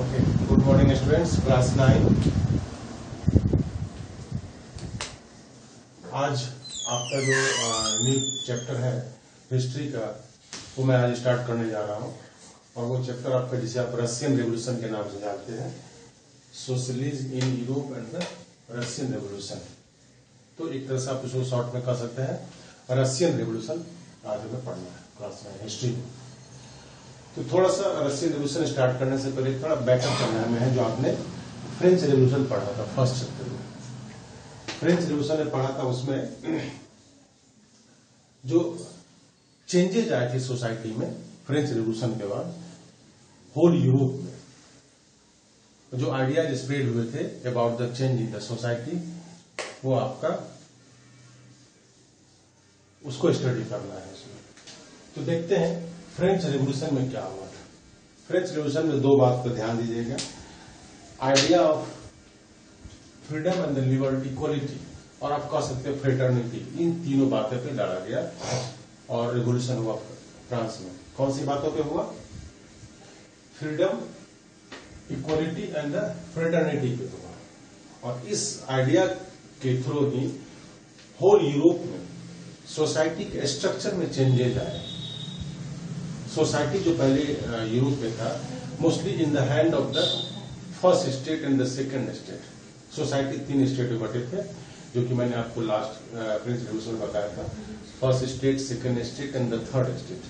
Okay, good morning students, class 9। आज आपका जो न्यू चैप्टर है हिस्ट्री का, वो मैं आज स्टार्ट करने जा रहा हूँ। और वो चैप्टर आपका जिसे आप रशियन रेवोल्यूशन के नाम से जानते हैं, socialism in Europe and the Russian revolution. तो एक तरह से आप इसको शॉर्ट में कह सकते हैं रशियन रेवोल्यूशन आज हमें पढ़ना है क्लास 9 हिस्ट्री में। तो थोड़ा सा रशियन रेवोल्यूशन स्टार्ट करने से पहले थोड़ा बैकअप करना में है। जो आपने फ्रेंच रेवोल्यूशन पढ़ा था फर्स्ट चैप्टर में, फ्रेंच रेवोल्यूशन में पढ़ा था, उसमें जो चेंजेज आए थे सोसाइटी में फ्रेंच रेवोल्यूशन के बाद होल यूरोप में, जो आइडियाज स्प्रेड हुए थे about the change in the society, वो आपका उसको स्टडी करना है इसमें। तो देखते हैं फ्रेंच रेवोल्यूशन में क्या हुआ था। फ्रेंच रेवोल्यूशन में दो बात पर ध्यान दीजिएगा, idea of freedom and the liberty, equality, और आप कह सकते हैं फ्रेटर्निटी। इन तीनों बातों पे लड़ा गया और रेवोल्यूशन हुआ फ्रांस में। कौन सी बातों पे हुआ? Freedom, equality and the fraternity पे हुआ। और इस आइडिया के थ्रू ही होल यूरोप में सोसाइटी के स्ट्रक्चर में चेंजेज आए। सोसाइटी जो पहले यूरोप में था, mostly in the hand of the first state and the second state. Society तीन स्टेट में बटे थे, जो कि मैंने आपको लास्ट फ्रेंच रेवोल्यूशन में बताया था, first state, second state and the third state.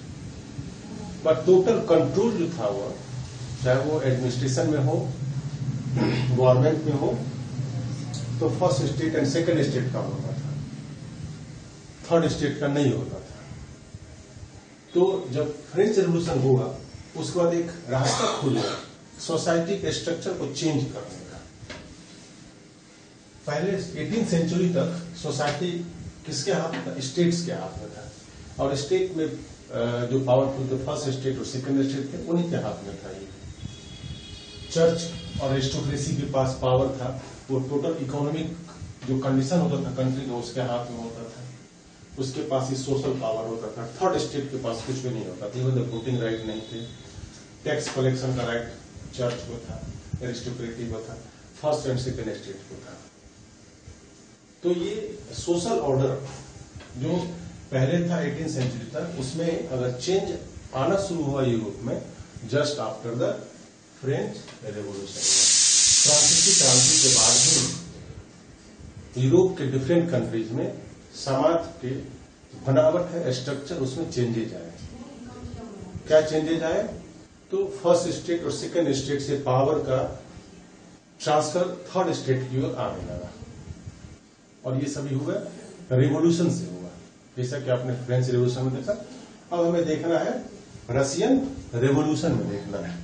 But total control जो था वो, चाहे वो एडमिनिस्ट्रेशन में हो, गवर्नमेंट में हो, तो first state and second state का होता था, थर्ड स्टेट का नहीं होता था। तो जब फ्रेंच रेवोल्यूशन हुआ, उसके बाद एक रास्ता खुला सोसाइटी के स्ट्रक्चर को चेंज करने का। पहले 18वीं सेंचुरी तक सोसाइटी किसके हाथ में था? स्टेट्स के हाथ में था। और स्टेट में जो पावरफुल थे फर्स्ट स्टेट और सेकंड स्टेट थे, उन्हीं के हाथ में था। ये चर्च और एरिस्टोक्रेसी के पास पावर था। वो टोटल इकोनॉमिक जो कंडीशन होता था कंट्री का, उसके हाथ में होता था। उसके पास ही सोशल पावर होता था। थर्ड स्टेट के पास कुछ भी नहीं होता था। इवन द वोटिंग राइट नहीं थे। टैक्स कलेक्शन का राइट चर्च को था, एरिस्टोक्रेसी को था, फर्स्ट एंड सेकंड स्टेट को था। तो ये सोशल ऑर्डर जो पहले था 18वीं सेंचुरी तक, उसमें अगर चेंज आना शुरू हुआ यूरोप में just after the French revolution. फ्रांसीसी क्रांति के बाद ही यूरोप के डिफरेंट कंट्रीज में समाज के बनावट है, स्ट्रक्चर, उसमें चेंजेज आए। क्या चेंजेज आए? तो फर्स्ट स्टेट और सेकंड स्टेट से पावर का ट्रांसफर थर्ड स्टेट की ओर आने लगा। और ये सभी हुआ रेवोल्यूशन से हुआ, जैसा कि आपने फ्रेंच रेवोल्यूशन में देखा। अब हमें देखना है रशियन रेवोल्यूशन में देखना है।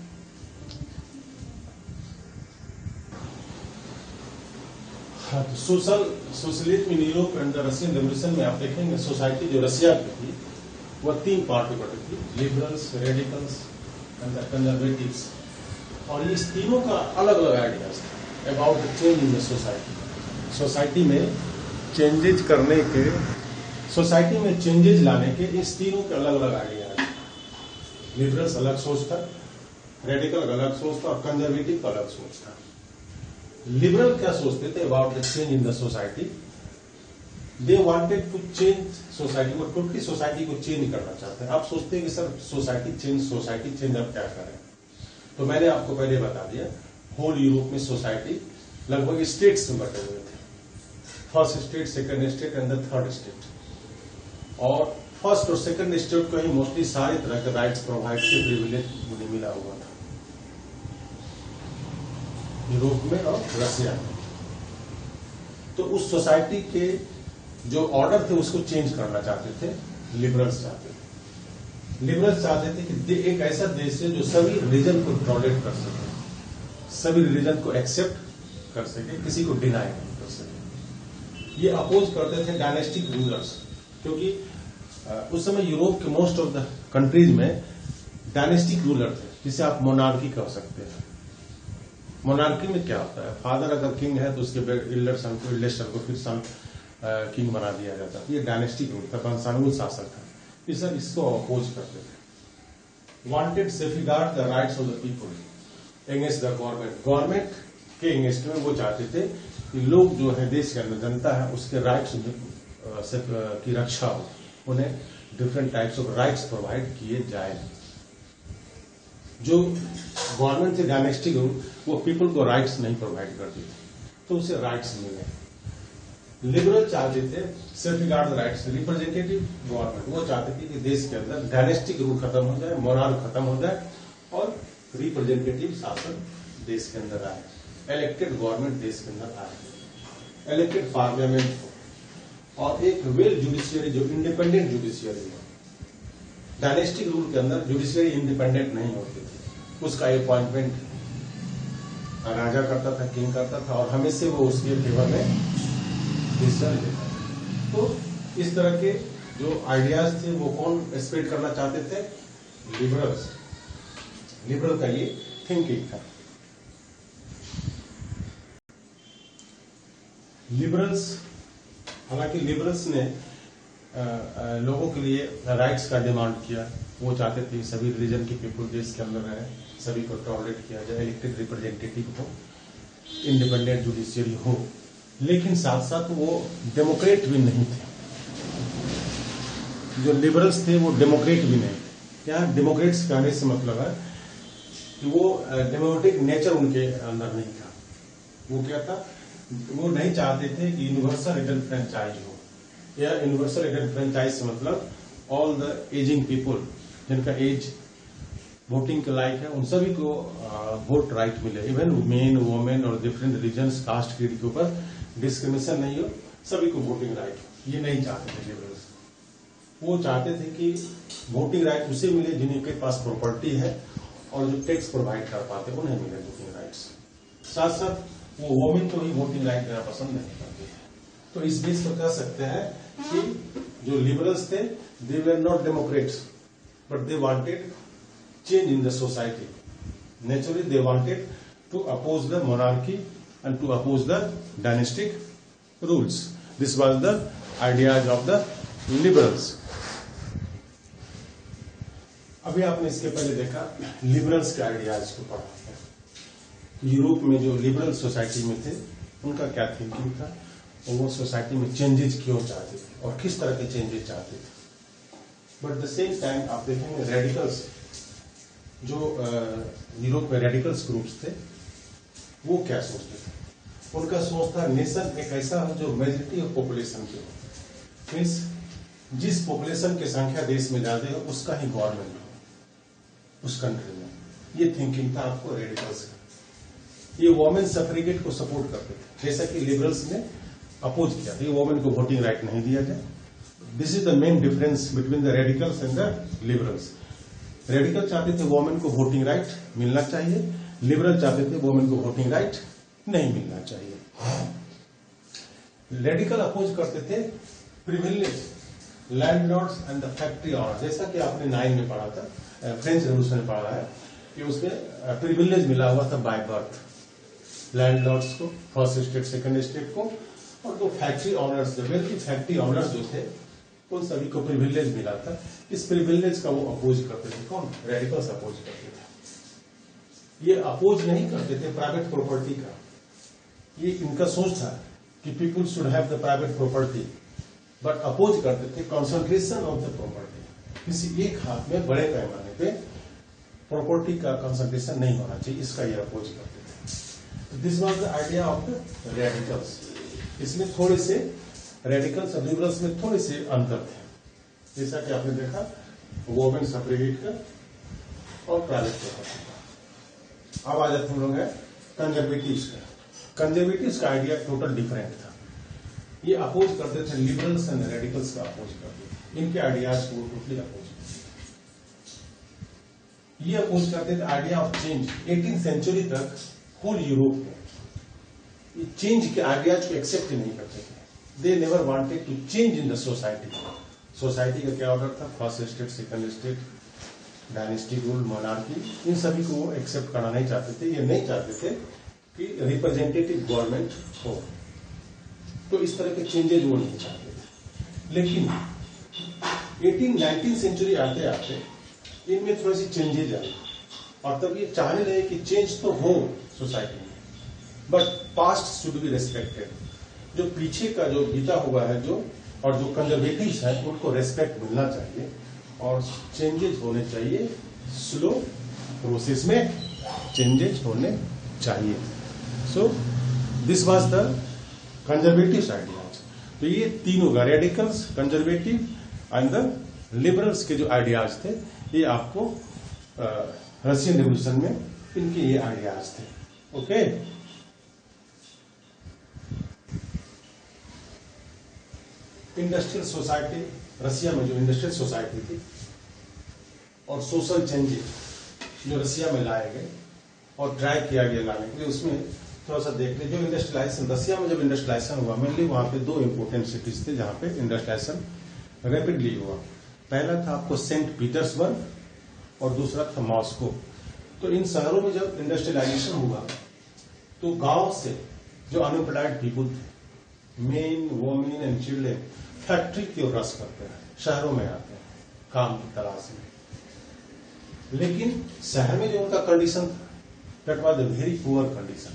Socialism in Europe and the Russian revolution में आप देखेंगे सोसाइटी जो रशिया की थी, वह तीन पार्ट में बटी थी, liberals, radicals and the conservatives. और इस तीनों का अलग अलग आइडियाज था about the change in the society. Society में चेंजेज करने के, सोसाइटी में चेंजेज लाने के इस तीनों के अलग अलग आइडियाज। लिबरल्स अलग सोच था, रेडिकल अलग सोच था, और कंजर्वेटिव का अलग सोच था। लिबरल क्या सोचते थे about the change in the society? They wanted to change society, वो टोटली सोसाइटी को चेंज करना चाहते हैं। आप सोचते हैं कि सर सोसाइटी चेंज अब क्या करें? तो मैंने आपको पहले बता दिया, होल यूरोप में सोसाइटी लगभग स्टेट्स में बटे हुए थे, first state, second state and the third state. और फर्स्ट और सेकंड स्टेट को ही मोस्टली सारे तरह के राइट्स प्रोवाइड से प्रिविलेज मिला हुआ था यूरोप में और रशिया में। तो उस सोसाइटी के जो ऑर्डर थे उसको चेंज करना चाहते थे लिबरल्स चाहते थे। लिबरल्स चाहते थे कि एक ऐसा देश है जो सभी रिलीजन को टॉलरेट कर सके, सभी रिलीजन को एक्सेप्ट कर सके, किसी को डिनाई नहीं कर सके। ये अपोज करते थे डायनेस्टिक रूलर्स, क्योंकि उस समय यूरोप के मोस्ट ऑफ द कंट्रीज में डायनेस्टिक रूलर थे, जिसे आप मोनार्की कह सकते हैं। मोनार्की में क्या होता है? फादर अगर किंग है तो उसके एल्डर सन को, एल्डेस्ट सन को फिर सन किंग बना दिया जाता है। ये डायनेस्टिक रूल था, वंशानुगत शासक था। ये सब इसको अपोज करते थे। Wanted safeguard the rights of the people, against the government. Government के अगेंस्ट में वो चाहते थे कि लोग जो है, देश के अंदर जनता है, उसके राइट्स की रक्षा हो, उन्हें different types of rights provide किए जाए। जो गवर्नमेंट से डायनेस्टिक रूल, वो पीपल को राइट्स नहीं प्रोवाइड करती थी, तो उसे राइट्स मिले। लिबरल चाहते थे self regard the rights. Representative government वो चाहते थे कि देश के अंदर डायनेस्टिक रूल खत्म हो जाए, मोनार्क खत्म हो जाए और रिप्रेजेंटेटिव शासन देश के अंदर आए, इलेक्टेड गवर्नमेंट देश के अंदर आए, इलेक्टेड पार्लियामेंट हो और एक वेल जुडिशियरी जो इंडिपेंडेंट जुडिशियरी हो। डायनेस्टिक रूल के अंदर जुडिशियरी इंडिपेंडेंट नहीं होती थी, उसका अपॉइंटमेंट राजा करता था, किंग करता था और हमेशा वो उसके फेवर में डिसीजन लेता था। तो इस तरह के जो आइडियाज थे वो कौन स्प्रेड करना चाहते थे? लिबरल्स। लिबरल का ये थिंकिंग था। लिबरल्स, हालांकि लिबरल्स ने लोगों के लिए राइट्स का डिमांड किया। वो चाहते थे सभी रिलीजन के पीपल देश के अंदर रहे, सभी को टॉलरेट किया जाए, इलेक्टेड रिप्रेजेंटेटिव हो, इंडिपेंडेंट जुडिशियरी हो, लेकिन साथ साथ वो डेमोक्रेट भी नहीं थे। जो लिबरल्स थे वो डेमोक्रेट भी नहीं थे। क्या डेमोक्रेट्स कहने से मतलब है कि वो डेमोक्रेटिक नेचर उनके अंदर नहीं था। वो क्या था? वो नहीं चाहते थे कि यूनिवर्सल रिटर्न फ्रेंचाइज हो, या यूनिवर्सल रिटर्न फ्रेंचाइज से मतलब ऑल द एजिंग पीपल जिनका एज वोटिंग के लायक है, उन सभी को वोट राइट मिले। इवन मेन, वुमेन और डिफरेंट रिलीजन्स, कास्ट क्रीड के ऊपर डिस्क्रिमिनेशन नहीं हो, सभी को वोटिंग राइट हो। ये नहीं चाहते थे लिबरल्स। वो चाहते थे कि वोटिंग राइट उसे मिले जिनके पास प्रॉपर्टी है और जो टैक्स प्रोवाइड कर पाते उन्हें मिले वोटिंग राइट्स। साथ साथ वो वुमेन को ही वोटिंग राइट देना पसंद नहीं करते थे। तो इस बेस पर कह सकते हैं कि जो लिबरल्स थे, they were not democrats but they wanted change in the society. Naturally, they wanted to oppose the monarchy and to oppose the dynastic rules. This was the ideas of the liberals. अभी आपने इसके पहले देखा liberals के ideas को पढ़ा। Europe में जो लिबरल सोसाइटी में थे उनका क्या थिंकिंग था और वो सोसाइटी में चेंजेस क्यों चाहते थे और किस तरह के चेंजेस चाहते थे। बट द सेम टाइम आप देखेंगे रेडिकल्स, जो यूरोप में रेडिकल्स ग्रुप्स थे, वो क्या सोचते थे? उनका सोच था नेशन एक ऐसा हो जो मेजॉरिटी ऑफ पॉपुलेशन की हो, मीन्स जिस पॉपुलेशन की संख्या देश में ज्यादा हो उसका ही गवर्नमेंट हो उस कंट्री में। ये थिंकिंग था आपको रेडिकल्स का। ये वुमेन सफरेगेट को सपोर्ट करते थे, जैसा कि लिबरल्स ने अपोज किया था, ये वुमेन को वोटिंग राइट नहीं दिया जाए। This is the main difference between the radicals and the liberals. Radical चाहते थे वुमेन को वोटिंग राइट मिलना चाहिए, लिबरल चाहते थे वुमेन को वोटिंग राइट नहीं मिलना चाहिए। रेडिकल अपोज करते थे privilege, landlords and the factory owner, जैसा कि आपने 9 में पढ़ा था, फ्रेंच रेवोल्यूशन में पढ़ा है कि उसमें प्रिविलेज मिला हुआ था बाय बर्थ लैंडलॉर्ड्स को, फर्स्ट स्टेट सेकंड स्टेट को, और जो factory honours, wealthy factory honours जो थे उन सभी को प्रिविलेज मिला था। इस प्रिविलेज का वो अपोज करते थे। कौन? रेडिकल्स अपोज करते थे। ये अपोज नहीं करते थे प्राइवेट प्रॉपर्टी का, ये इनका सोच था कि people should have the private property, but oppose करते थे कंसंट्रेशन ऑफ द प्रॉपर्टी। किसी एक हाथ में बड़े पैमाने पे प्रॉपर्टी का कंसंट्रेशन नहीं होना चाहिए, इसका ये अपोज करते थे। This was the idea of the radicals. इसमें थोड़े से रेडिकल्स और लिबरल्स में थोड़े से अंतर थे, जैसा कि आपने देखा वुमेन सफरेगेट का और प्राइवेट प्रॉपर्टी का। अब आ जाते हम लोग है कंजर्वेटिव्स का। कंजर्वेटिव्स का आइडिया टोटल डिफरेंट था। ये अपोज करते थे, लिबरल्स एंड रेडिकल्स का अपोज करते थे, इनके आइडियाज को टोटली अपोज करते थे। ये अपोज करते थे idea of change. 18th century तक होल यूरोप में चेंज के आइडियाज को एक्सेप्ट नहीं करते थे। They never wanted to change in the society. Society का क्या ऑर्डर था? First state, second state, dynastic rule, monarchy, इन सभी को वो एक्सेप्ट करना नहीं चाहते थे। ये नहीं चाहते थे कि रिप्रेजेंटेटिव गवर्नमेंट हो, तो इस तरह के चेंजेज वो नहीं चाहते थे। लेकिन 19th सेंचुरी आते आते इनमें थोड़ी सी चेंजेज आई और तब ये चाहने लगे कि चेंज तो हो सोसाइटी में, but past should be respected. जो पीछे का जो बीता हुआ है जो, और जो कंजर्वेटिव्स है उनको रेस्पेक्ट मिलना चाहिए और चेंजेस होने चाहिए, स्लो प्रोसेस में चेंजेस होने चाहिए। सो this was the conservative ideas. तो ये तीनों का radicals, conservative and the liberals के जो आइडियाज थे, ये आपको रशियन रिवॉल्यूशन में इनके ये आइडियाज थे। ओके, इंडस्ट्रियल सोसाइटी, रशिया में जो इंडस्ट्रियल सोसाइटी थी और सोशल चेंजेस जो रशिया में लाए गए और ट्राई किया गया लाने के लिए, उसमें थोड़ा सा देख ले। जो इंडस्ट्रियलाइजेशन, रशिया में जब इंडस्ट्रियलाइजेशन हुआ, मेनली वहां पे दो इंपोर्टेंट सिटीज थे जहां पे इंडस्ट्रियलाइजेशन रैपिडली हुआ। पहला था आपको सेंट पीटर्सबर्ग और दूसरा था मॉस्को। तो इन शहरों में जब इंडस्ट्रियलाइजेशन हुआ तो गांव से जो अनएम्प्लॉयड पीपुल थे, main women and children, factory की ओर रस करते हैं, शहरों में आते हैं काम की तलाश में। लेकिन शहर में जो उनका कंडीशन था, that was a very poor condition.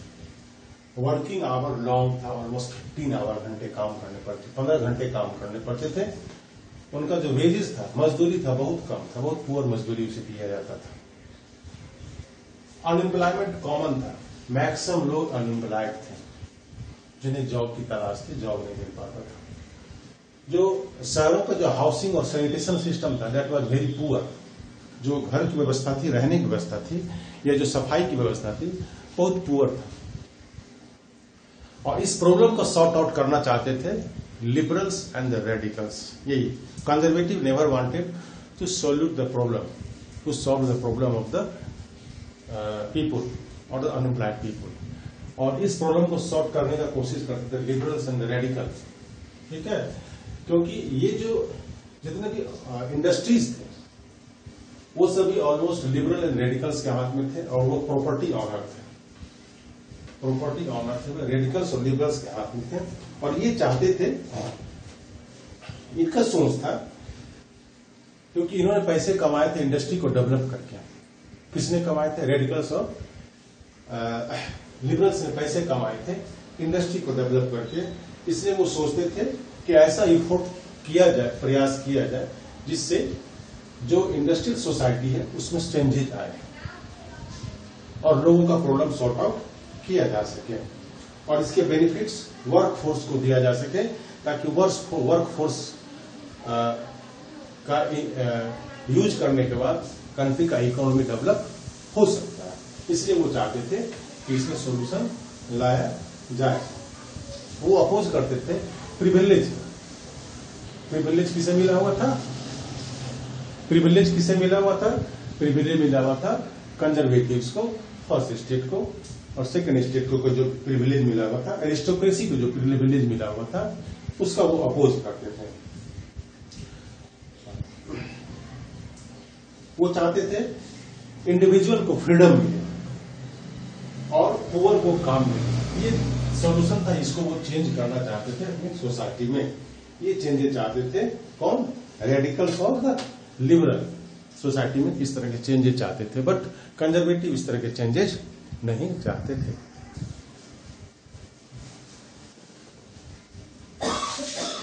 Working hour long था, ऑलमोस्ट 15 आवर घंटे काम करने पड़ते, 15 घंटे काम करने पड़ते थे। उनका जो वेजेस था, मजदूरी था, बहुत कम था, बहुत पुअर मजदूरी उसे दिया जाता था। अनएम्प्लॉयमेंट कॉमन था, मैक्सिमम लोग अनएम्प्लॉयड थे जिन्हें जॉब की तलाश थी, जॉब नहीं मिल पाता था। जो शहरों का जो हाउसिंग और सैनिटेशन सिस्टम था, दैट वाज वेरी पुअर। जो घर की व्यवस्था थी, रहने की व्यवस्था थी, या जो सफाई की व्यवस्था थी, बहुत पुअर था। और इस प्रॉब्लम को सॉर्ट आउट करना चाहते थे लिबरल्स एंड द रेडिकल्स। यही conservative never wanted to solve the problem, to solve the problem of the people और द अनएम्प्लॉयड पीपुल। और इस प्रॉब्लम को सॉल्व करने का कोशिश करते थे लिबरल्स एंड द रेडिकल्स। ठीक है, क्योंकि ये जो जितने भी इंडस्ट्रीज थे वो सभी ऑलमोस्ट लिबरल एंड रेडिकल्स के हाथ में थे, और वो प्रॉपर्टी ऑनर थे, प्रॉपर्टी ऑनर थे, रेडिकल्स और लिबरल्स के हाथ में थे। और ये चाहते थे, इनका सोच था, क्योंकि इन्होंने पैसे कमाए थे इंडस्ट्री को डेवलप करके। किसने कमाए थे? रेडिकल्स और लिबरल्स ने पैसे कमाए थे इंडस्ट्री को डेवलप करके। इसलिए वो सोचते थे कि ऐसा इफोर्ट किया जाए, प्रयास किया जाए, जिससे जो इंडस्ट्रियल सोसाइटी है उसमें चेंजेज आए और लोगों का प्रॉब्लम सॉर्ट आउट किया जा सके, और इसके बेनिफिट्स वर्क फोर्स को दिया जा सके, ताकि वर्क फोर्स का यूज करने के बाद कंट्री का इकोनॉमी डेवलप हो सकता है। इसलिए वो चाहते थे कि इसमें सोल्यूशन लाया जाए। वो अपोज करते थे प्रिविलेज। प्रिविलेज किसे मिला हुआ था? प्रिविलेज किसे मिला हुआ था? प्रिविलेज मिला हुआ था कंजर्वेटिव्स को, फर्स्ट स्टेट को, और सेकंड स्टेट को जो प्रिविलेज मिला हुआ था, एरिस्टोक्रेसी को जो प्रिविलेज मिला हुआ था, उसका वो अपोज करते थे। वो चाहते थे इंडिविजुअल को फ्रीडम मिले और पुअर को काम मिले। ये सॉल्यूशन था, इसको वो चेंज करना चाहते थे अपनी सोसाइटी में। ये चेंजेस चाहते थे कौन? रेडिकल्स और द लिबरल सोसाइटी में इस तरह के चेंजेस चाहते थे, बट कंजर्वेटिव इस तरह के चेंजेस नहीं चाहते थे।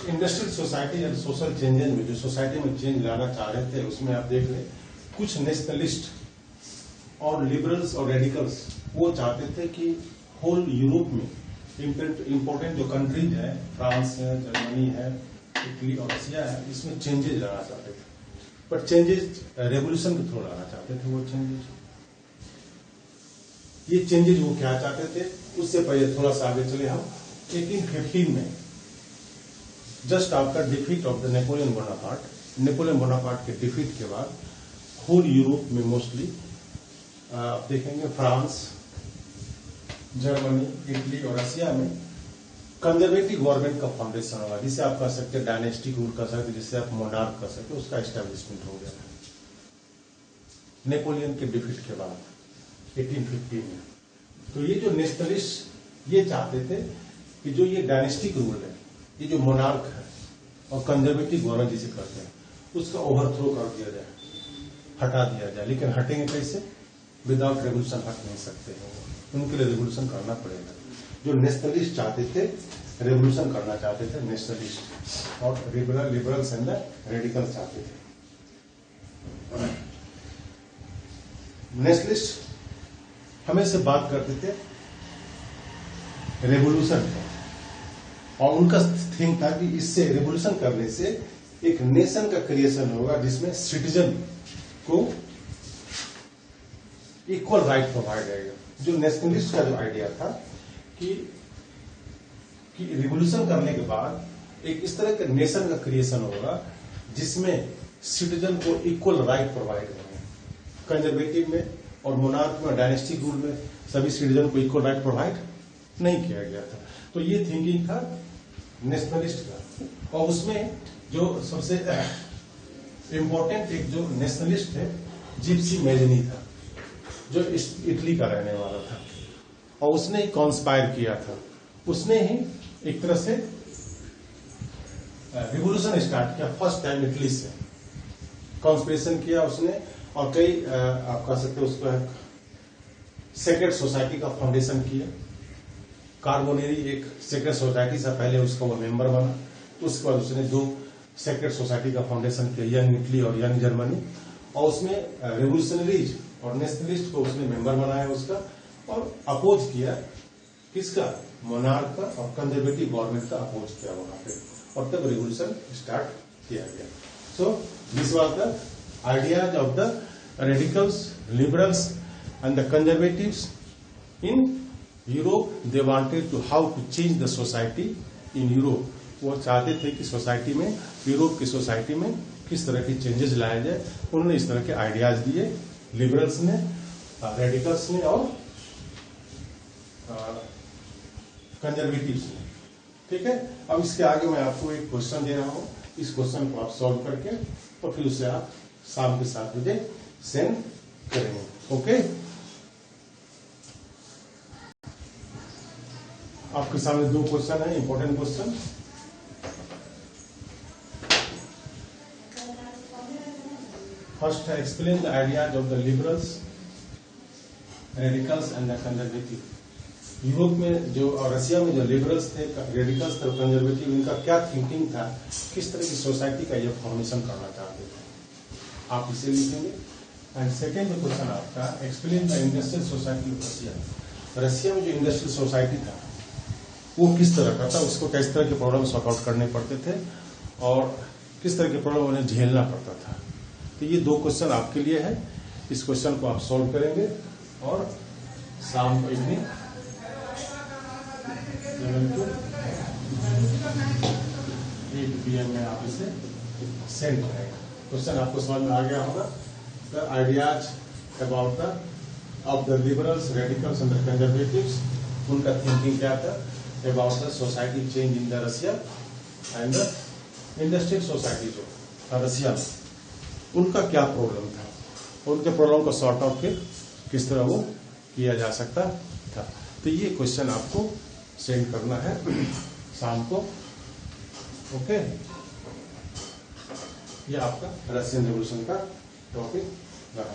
इंडस्ट्रियल सोसाइटी या सोशल चेंजेस में जो सोसाइटी में चेंज लाना चाह रहे थे, उसमें आप देख लें कुछ नेशनलिस्ट और लिबरल्स और रेडिकल्स वो चाहते थे कि होल यूरोप में इंपोर्टेंट जो कंट्रीज है, फ्रांस है, जर्मनी है, इटली और रशिया है, इसमें चेंजेस लाना चाहते थे। बट चेंजेस रेवोल्यूशन के थ्रू लाना चाहते थे वो चेंजेस। ये चेंजेस वो क्या चाहते थे? उससे पहले थोड़ा सा आगे चले हम। 1815 में just after defeat of the Napoleon Bonaparte के डिफीट के बाद होल यूरोप में मोस्टली आप देखेंगे फ्रांस, जर्मनी, इटली और रशिया में कंजर्वेटिव गवर्नमेंट का फाउंडेशन होगा, जिसे आप कह सकते हैं डायनेस्टिक रूल कर सकते, जिससे आप मोनार्क कर सकते, उसका एस्टेब्लिशमेंट हो गया नेपोलियन के डिफीट के बाद 1815 में। तो ये जो नेशनलिस्ट ये चाहते थे कि जो ये डायनेस्टिक रूल है, ये जो मोनार्क है और कंजर्वेटिव गवर्नमेंट जिसे करते हैं, उसका ओवरथ्रो कर दिया जाए, हटा दिया जाए। लेकिन हटेंगे कैसे? विदाउट रेवोल्यूशन हट नहीं सकते हैं, उनके लिए रेवोल्यूशन करना पड़ेगा। जो नेशनलिस्ट चाहते थे, रेवोल्यूशन करना चाहते थे नेशनलिस्ट, और लिबरल्स एंड रेडिकल चाहते थे। नेशनलिस्ट हमेशा बात करते थे रेवोल्यूशन का, और उनका थिंक था कि इससे रेवोल्यूशन करने से एक नेशन का क्रिएशन होगा जिसमें सिटीजन को इक्वल राइट प्रोवाइड रहेगा। जो नेशनलिस्ट का जो आइडिया था कि रिवोल्यूशन करने के बाद एक इस तरह के नेशन का क्रिएशन होगा जिसमें सिटीजन को इक्वल राइट प्रोवाइड होंगे। कंजर्वेटिव में और मोनार्क में, डायनेस्टिक रूल में सभी सिटीजन को इक्वल राइट प्रोवाइड नहीं किया गया था। तो ये थिंकिंग था नेशनलिस्ट का। और उसमें जो सबसे इंपॉर्टेंट एक जो नेशनलिस्ट है, जिप्सी मैजनी था, जो इटली का रहने वाला था, और उसने ही कॉन्स्पायर किया था। उसने ही एक तरह से रिवोल्यूशन स्टार्ट किया फर्स्ट टाइम इटली से, कॉन्स्पिरेशन किया उसने। और कई आप कह सकते हो उसको सेक्रेट सोसाइटी का फाउंडेशन किया। कार्बोनेरी एक सेक्रेट सोसाइटी से पहले उसका वो मेंबर बना, उसके बाद उसने 2 सेक्रेट सोसाइटी का फाउंडेशन किया, यंग इटली और यंग जर्मनी। और उसमें रेवोल्यूशनरीज और नेशनलिस्ट को उसने मेंबर बनाया उसका, और अपोज किया किसका, मोनार्क का, और कंजर्वेटिव गवर्नमेंट का अपोज किया वहां पे, और तब रिवोल्यूशन स्टार्ट किया गया। So this was the ideas of the radicals, liberals and the conservatives in Europe. They wanted to how to change the society in Europe. वो चाहते थे कि सोसाइटी में, यूरोप की सोसाइटी में किस तरह की चेंजेस लाया जाए। उन्होंने इस तरह के आइडियाज दिए, लिबरल्स ने, रेडिकल्स ने और कंजर्वेटिव्स ने। ठीक है, अब इसके आगे मैं आपको एक क्वेश्चन दे रहा हूं, इस क्वेश्चन को आप सॉल्व करके तो फिर उसे आप शाम के 7 बजे सेंड करेंगे। ओके, आपके सामने 2 क्वेश्चन है, इंपॉर्टेंट क्वेश्चन। फर्स्ट है explain the ideas of the liberals, radicals and the conservative. Europe में जो और रशिया में जो लिबरल्स थे, रेडिकल्स थे, कंजर्वेटिव, इनका क्या थिंकिंग था, किस तरह की सोसाइटी का ये फॉर्मेशन करना चाहते थे, आप इसे लिखेंगे। एंड सेकेंड क्वेश्चन आपका explain the industrial society of Russia. Russia में जो इंडस्ट्रियल सोसाइटी था वो किस तरह का था, उसको किस तरह के प्रॉब्लम सॉर्ट आउट करने पड़ते थे और किस तरह के प्रॉब्लम उन्हें झेलना पड़ता था। तो ये 2 क्वेश्चन आपके लिए है, इस क्वेश्चन को आप सॉल्व करेंगे और शाम को इवनिंग 8 PM में आप इसे सेंड करेंगे। क्वेश्चन आपको समझ में आ गया होगा। The ideas about the of the liberals, radicals and the conservatives, उनका थिंकिंग क्या था about the society change in the Russia and the industrial society जो रशिया में, उनका क्या प्रॉब्लम था, उनके प्रॉब्लम को सॉर्ट आउट फिर किस तरह वो किया जा सकता था। तो ये क्वेश्चन आपको सेंड करना है शाम को। ओके, ये आपका रशियन रेवोल्यूशन का टॉपिक रहा।